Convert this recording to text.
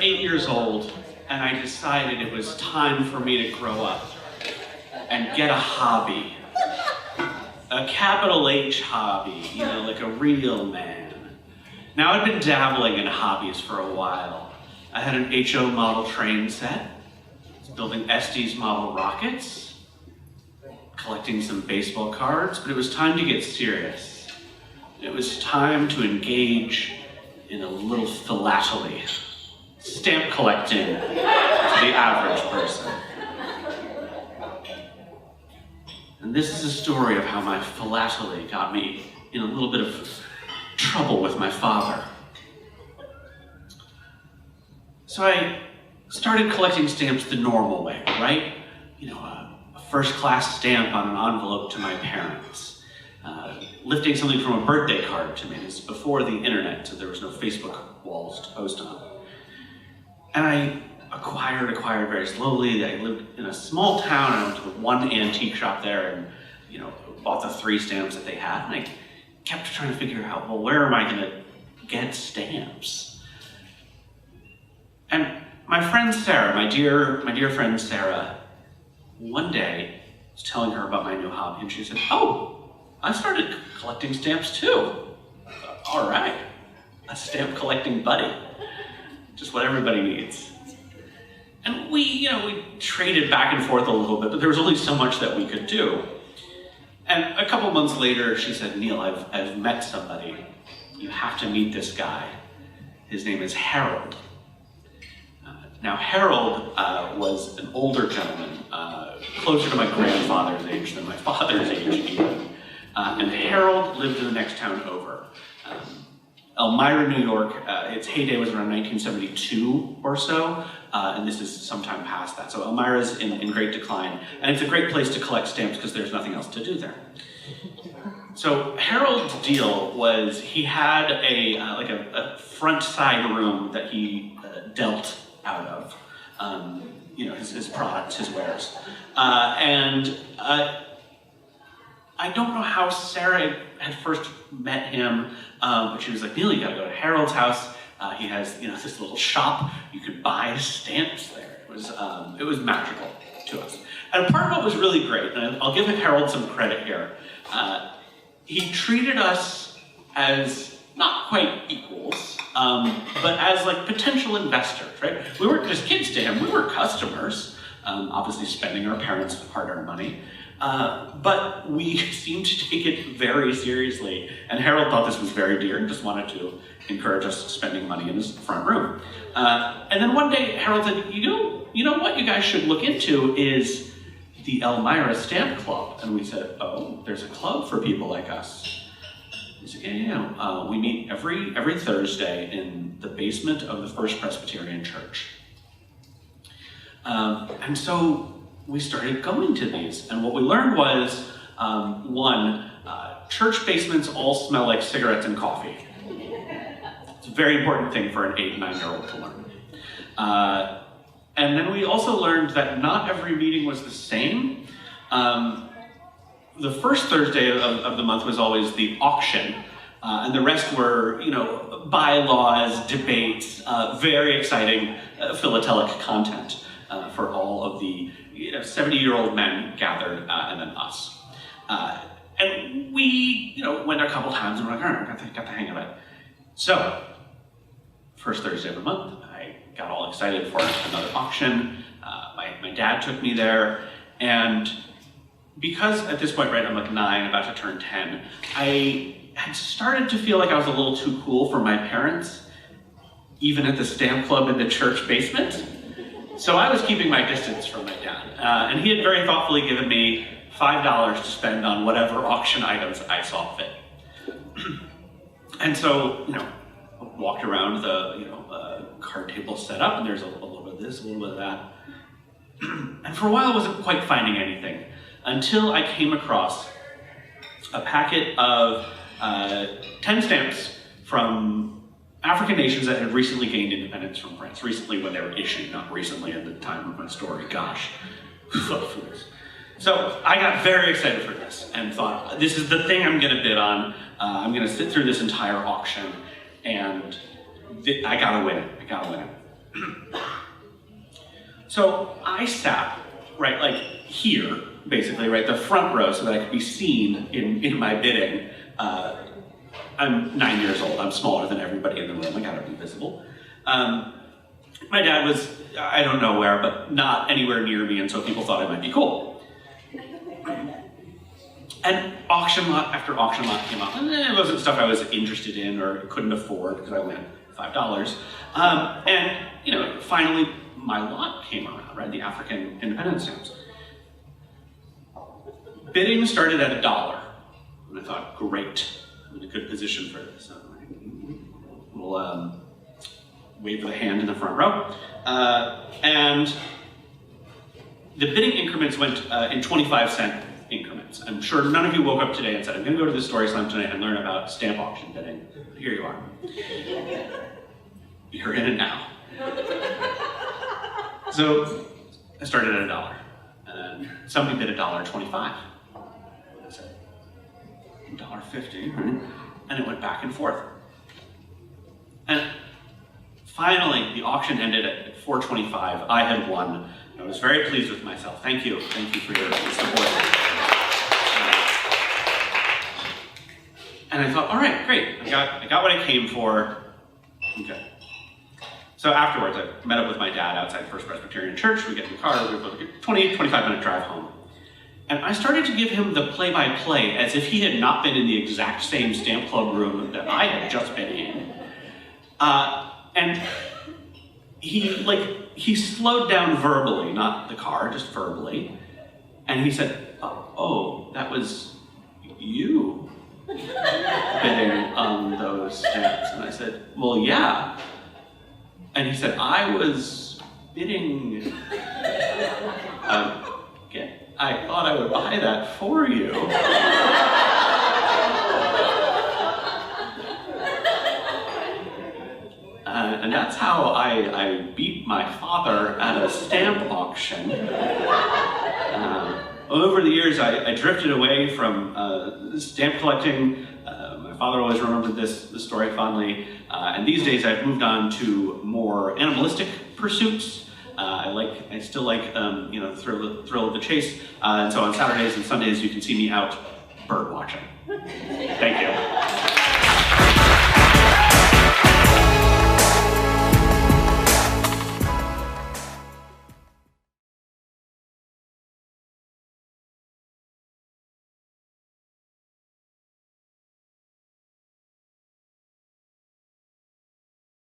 8 years old, and I decided it was time for me to grow up and get a hobby. A capital H hobby, like a real man. Now, I'd been dabbling in hobbies for a while. I had an HO model train set, I was building Estes model rockets, collecting some baseball cards, but it was time to get serious. It was time to engage in a little philately, stamp collecting to the average person. And this is a story of how my philately got me in a little bit of trouble with my father. So I started collecting stamps the normal way, right? A first-class stamp on an envelope to my parents. Lifting something from a birthday card to me. This is before the internet, so there was no Facebook walls to post on. And I acquired very slowly. I lived in a small town. I went to the one antique shop there and, bought the 3 stamps that they had. And I kept trying to figure out, well, where am I going to get stamps? And my friend Sarah, my dear friend Sarah, one day I was telling her about my new hobby, and she said, "Oh, I started collecting stamps too." All right, a stamp collecting buddy, just what everybody needs. And we traded back and forth a little bit, but there was only so much that we could do. And a couple months later, she said, "Neil, I've met somebody. You have to meet this guy. His name is Harold." Now, Harold was an older gentleman, closer to my grandfather's age than my father's age even. And Harold lived in the next town over. Elmira, New York, its heyday was around 1972 or so, and this is sometime past that. So Elmira's in great decline, and it's a great place to collect stamps because there's nothing else to do there. So Harold's deal was he had a front side room that he dealt out of, his products, his wares. I don't know how Sarah had first met him, but she was like, "Neil, you gotta go to Harold's house. He has, this little shop. You could buy stamps there." It was magical to us. And part of what was really great, and I'll give Harold some credit here, he treated us as not quite equals, but as potential investors, right? We weren't just kids to him, we were customers, obviously spending our parents' hard-earned money. But we seemed to take it very seriously, and Harold thought this was very dear and just wanted to encourage us spending money in his front room. And then one day, Harold said, you know what you guys should look into is the Elmira Stamp Club. And we said, "Oh, there's a club for people like us." He said, "Yeah. We meet every Thursday in the basement of the First Presbyterian Church." And so we started going to these, and what we learned was, church basements all smell like cigarettes and coffee. It's a very important thing for an 8 and 9-year-old to learn. And then we also learned that not every meeting was the same. The first Thursday of the month was always the auction, and the rest were, bylaws, debates, very exciting philatelic content for all of the 70-year-old men gathered, and then us. And we, went a couple times and we're like, all right, got the hang of it. So, first Thursday of the month, I got all excited for another auction. My dad took me there, and because at this point, right, I'm 9, about to turn 10, I had started to feel like I was a little too cool for my parents, even at the stamp club in the church basement. So I was keeping my distance from my dad, and he had very thoughtfully given me $5 to spend on whatever auction items I saw fit. And so, walked around the, card table set up, and there's a little bit of this, a little bit of that. And for a while I wasn't quite finding anything, until I came across a packet of 10 stamps from African nations that had recently gained independence from France. Recently when they were issued, not recently at the time of my story, gosh. So I got very excited for this and thought, this is the thing I'm gonna bid on. I'm gonna sit through this entire auction, and I gotta win it, So I sat, right, like here, basically, right, the front row so that I could be seen in my bidding. I'm 9 years old, I'm smaller than everybody in the room, I gotta be visible. My dad was, I don't know where, but not anywhere near me, and so people thought it might be cool. And auction lot after auction lot came up, and it wasn't stuff I was interested in or couldn't afford because I only had $5. And, you know, finally my lot came around, right? The African independence stamps. Bidding started at $1. And I thought, great, I'm in a good position for this. So we'll wave the hand in the front row. And the bidding increments went in 25-cent increments. I'm sure none of you woke up today and said, I'm going to go to the StorySlam tonight and learn about stamp auction bidding. But here you are. You're in it now. So I started at $1, and then somebody bid $1.25. I said, $1.50, right? And it went back and forth. And finally, the auction ended at $4.25. I had won. I was very pleased with myself. Thank you for your support. And I thought, all right, great. I got what I came for. Okay. So afterwards, I met up with my dad outside First Presbyterian Church. We get in the car, we have a 20, 25-minute drive home. And I started to give him the play-by-play as if he had not been in the exact same stamp club room that I had just been in. And he slowed down verbally, not the car, just verbally. And he said, oh, that was you bidding on those stamps. And I said, well, yeah. And he said, I was bidding. I thought I would buy that for you. And that's how I beat my father at a stamp auction. Over the years, I drifted away from stamp collecting. My father always remembered this story fondly. And these days, I've moved on to more animalistic pursuits. I still like the thrill of the chase. And so on Saturdays and Sundays, you can see me out bird watching. Thank you.